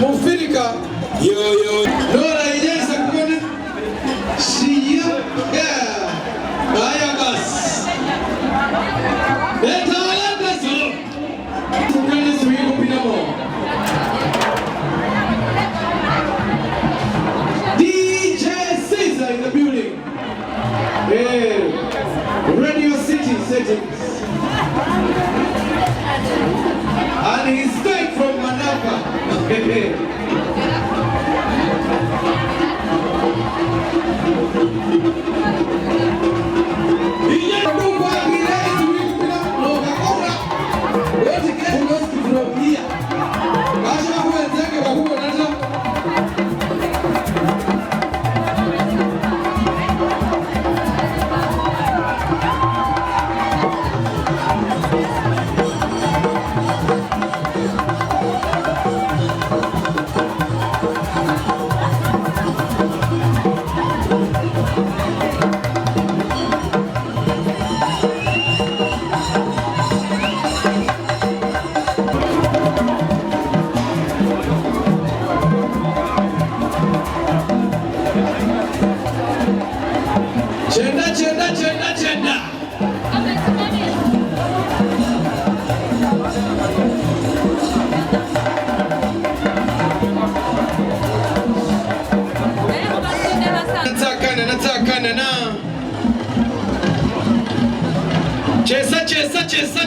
Mufirika yo Nora inaweza kuona shia haya basi leta solo tukane suigo pinamo DJ Caesar in the building. Radio City settings. And he's straight from Manapa.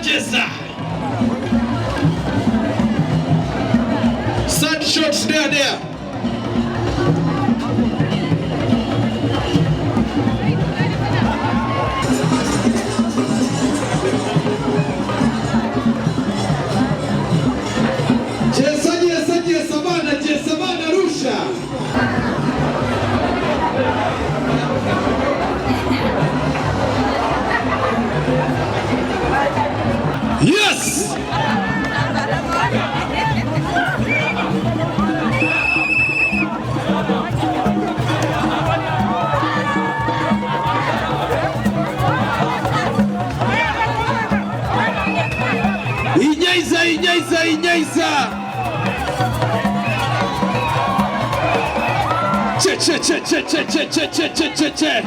Chesa. Sad shots there. Chesa bana rusha. Yes! Inyaisa. Che.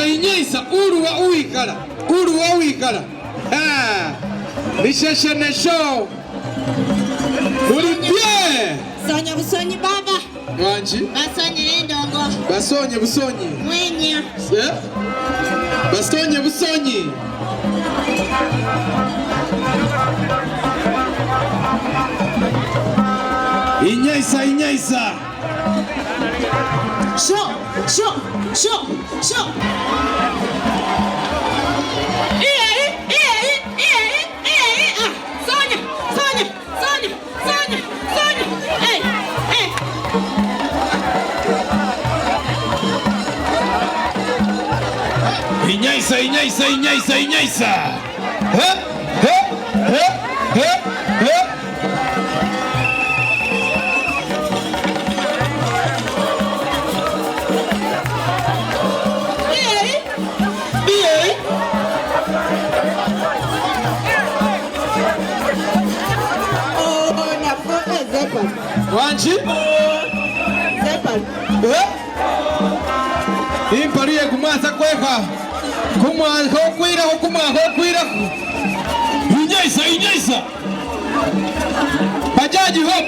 Inyaisa uru wa uikala nisheshene show ulipye Sonya busonyi baba Wanji basonye ndongo basonye busonyi mwenya basonye busonyi Inyaisa Show Sonya Inyaisa Wanji Zepan Impariye kumasa kweka Kumwa Inyaisa Bajaji hop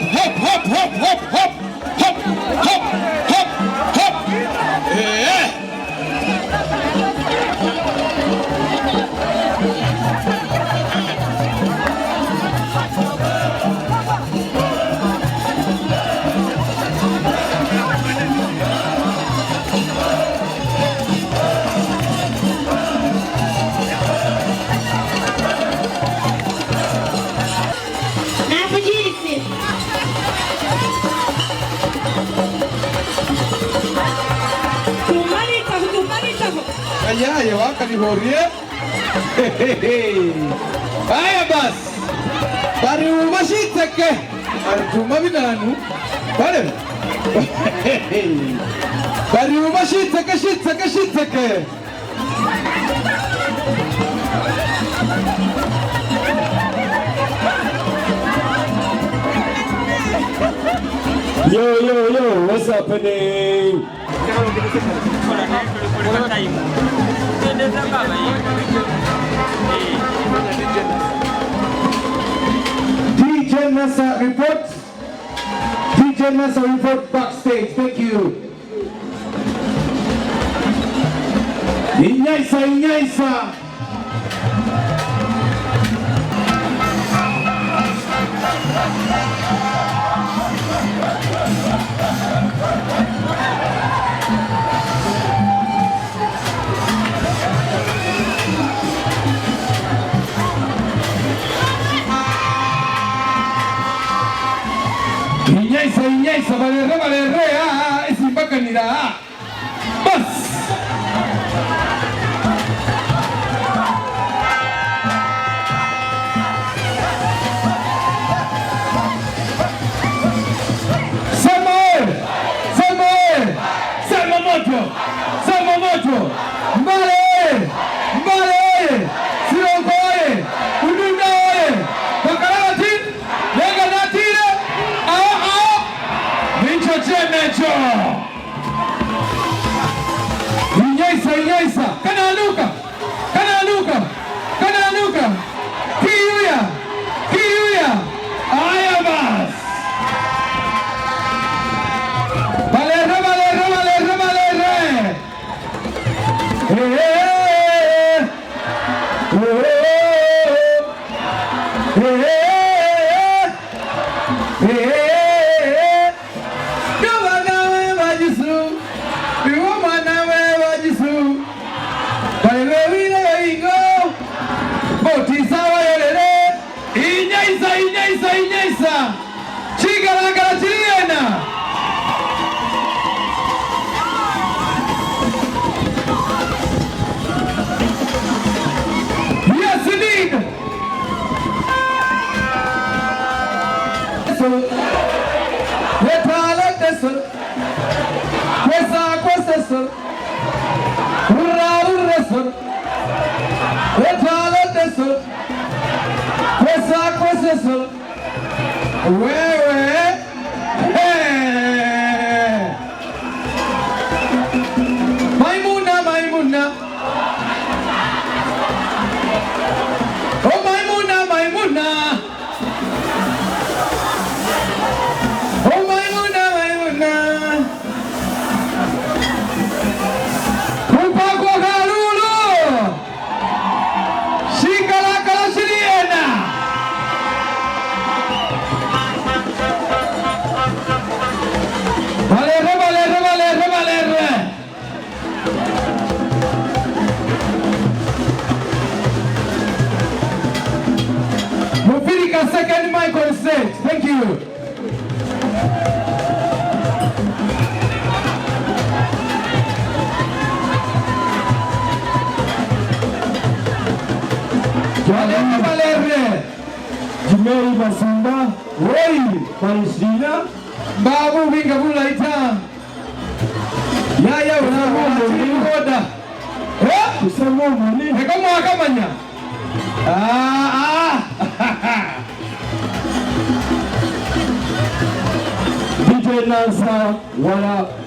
ye wakanihorie. Haya basi. Bari umashiteke. Artuma binanu. Bale. Bari umashiteke shiteke. Yo, what's happening? DJ Nasa report backstage. Thank you. Inyaisa. Inyaisa, valerre, isimbakanira. Bas. Sama moto. Mbale. Siokoe. Udundae. Bakarati. Lega natire. Mincho chemecho. Inyaisa. Kana anuka. Kiyuya. Aya bas. Valerre. Inyaisa. Chigaragara chiliena. Yes, indeed. Maimuna. Oh, Maimuna. Oh, Maimuna. Kupakwa kalulu. Shikala shiriena. Valerre. Second mic on stage. Thank you. Valerre. Jimei Masamba, Wei Palestina, Babu Vinga Bulaita. Yaya unamoda. kusema mwini. Kama akamanya. DJ Nasa, what up?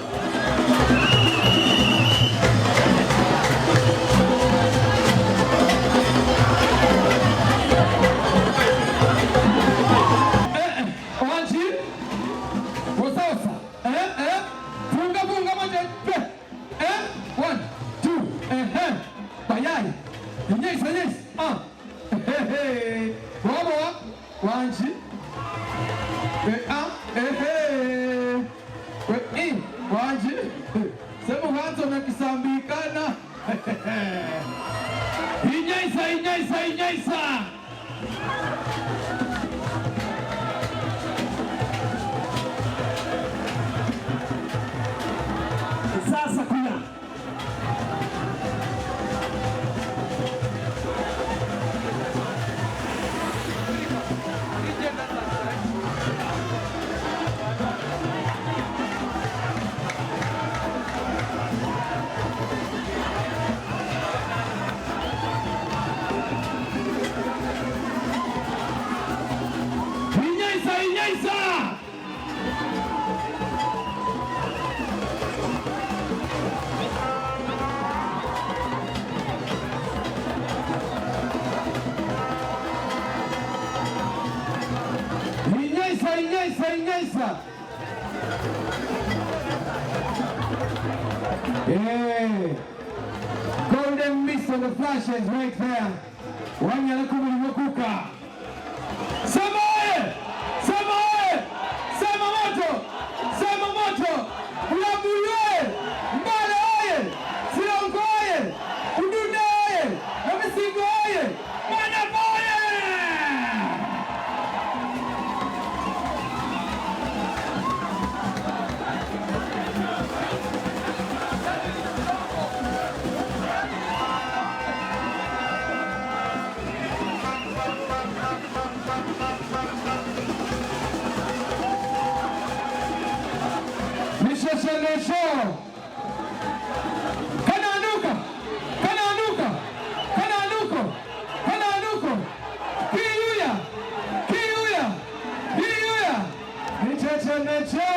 flashes right there. Wanyala kumulimokuka. Samae! Samae! Sema moto! Sema moto! Ulabuye! Mbale oye! Silongo oye! Udune oye! Namisingo oye! Manapa oye! Show. Kananuka, kananuka, kananuko, kananuko. Kiyuya, kiyuya, kiyuya. Nichechenecho.